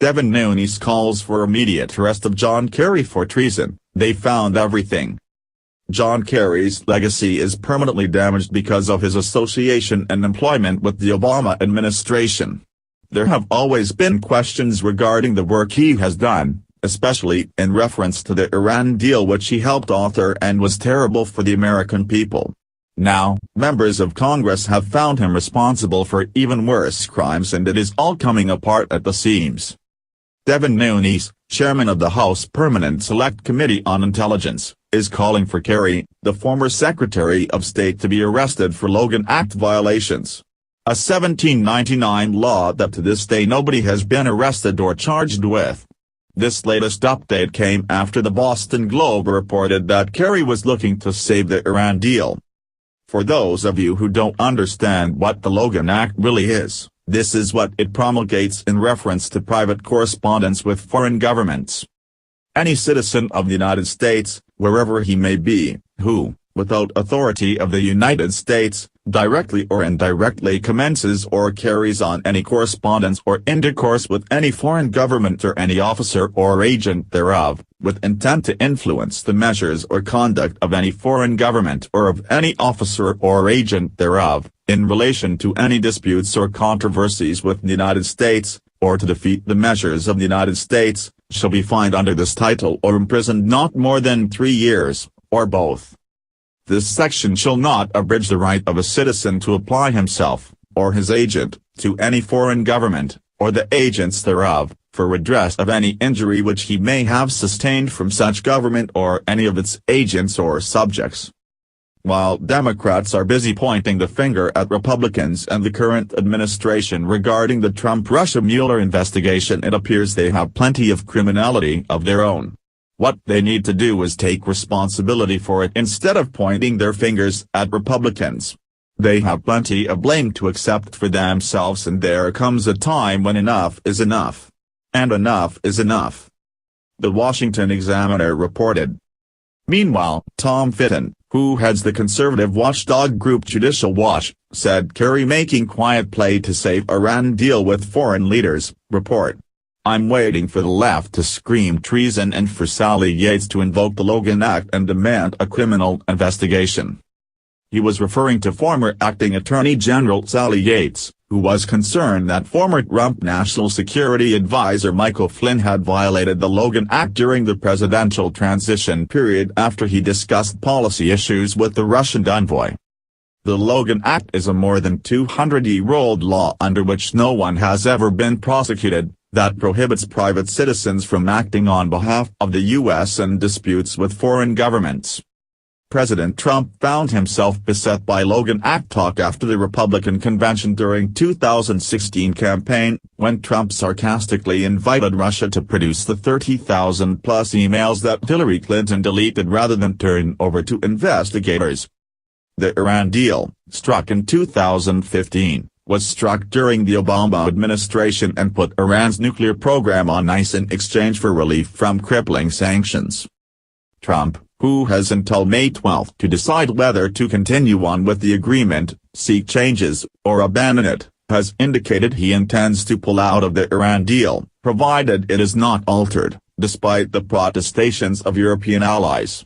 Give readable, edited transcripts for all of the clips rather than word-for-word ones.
Devin Nunes calls for immediate arrest of John Kerry for treason. "They found everything." John Kerry's legacy is permanently damaged because of his association and employment with the Obama administration. There have always been questions regarding the work he has done, especially in reference to the Iran deal which he helped author and was terrible for the American people. Now, members of Congress have found him responsible for even worse crimes, and it is all coming apart at the seams. Devin Nunes, chairman of the House Permanent Select Committee on Intelligence, is calling for Kerry, the former Secretary of State, to be arrested for Logan Act violations, a 1799 law that to this day nobody has been arrested or charged with. This latest update came after the Boston Globe reported that Kerry was looking to save the Iran deal. For those of you who don't understand what the Logan Act really is, this is what it promulgates in reference to private correspondence with foreign governments. Any citizen of the United States, wherever he may be, who, without authority of the United States, directly or indirectly commences or carries on any correspondence or intercourse with any foreign government or any officer or agent thereof, with intent to influence the measures or conduct of any foreign government or of any officer or agent thereof, in relation to any disputes or controversies with the United States, or to defeat the measures of the United States, shall be fined under this title or imprisoned not more than 3 years, or both. This section shall not abridge the right of a citizen to apply himself, or his agent, to any foreign government, or the agents thereof, for redress of any injury which he may have sustained from such government or any of its agents or subjects. While Democrats are busy pointing the finger at Republicans and the current administration regarding the Trump-Russia Mueller investigation, it appears they have plenty of criminality of their own. What they need to do is take responsibility for it instead of pointing their fingers at Republicans. They have plenty of blame to accept for themselves, and there comes a time when enough is enough. And enough is enough. The Washington Examiner reported. Meanwhile, Tom Fitton, who heads the conservative watchdog group Judicial Watch, said Kerry making quiet play to save Iran deal with foreign leaders. Report. "I'm waiting for the left to scream treason and for Sally Yates to invoke the Logan Act and demand a criminal investigation." He was referring to former acting Attorney General Sally Yates, who was concerned that former Trump National Security Advisor Michael Flynn had violated the Logan Act during the presidential transition period after he discussed policy issues with the Russian envoy. The Logan Act is a more than 200-year-old law under which no one has ever been prosecuted, that prohibits private citizens from acting on behalf of the U.S. in disputes with foreign governments. President Trump found himself beset by Logan Act talk after the Republican convention during 2016 campaign, when Trump sarcastically invited Russia to produce the 30,000-plus emails that Hillary Clinton deleted rather than turn over to investigators. The Iran deal, struck in 2015, was struck during the Obama administration and put Iran's nuclear program on ice in exchange for relief from crippling sanctions. Trump, who has until May 12 to decide whether to continue on with the agreement, seek changes, or abandon it, has indicated he intends to pull out of the Iran deal, provided it is not altered, despite the protestations of European allies.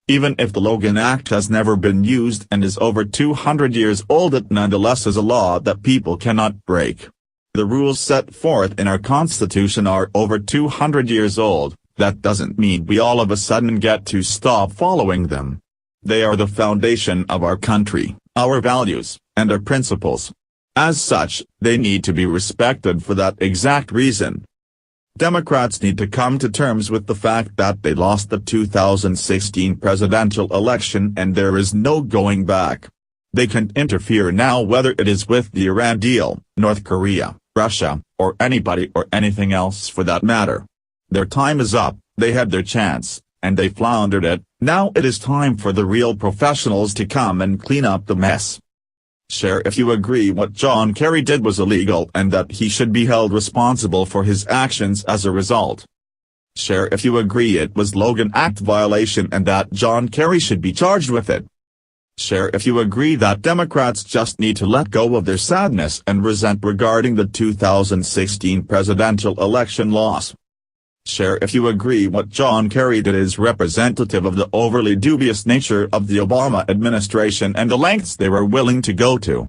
Even if the Logan Act has never been used and is over 200 years old, it nonetheless is a law that people cannot break. The rules set forth in our Constitution are over 200 years old. That doesn't mean we all of a sudden get to stop following them. They are the foundation of our country, our values, and our principles. As such, they need to be respected for that exact reason. Democrats need to come to terms with the fact that they lost the 2016 presidential election and there is no going back. They can't interfere now, whether it is with the Iran deal, North Korea, Russia, or anybody or anything else for that matter. Their time is up, they had their chance, and they floundered it. Now it is time for the real professionals to come and clean up the mess. Share if you agree what John Kerry did was illegal and that he should be held responsible for his actions as a result. Share if you agree it was Logan Act violation and that John Kerry should be charged with it. Share if you agree that Democrats just need to let go of their sadness and resent regarding the 2016 presidential election loss. Share if you agree what John Kerry did is representative of the overly dubious nature of the Obama administration and the lengths they were willing to go to.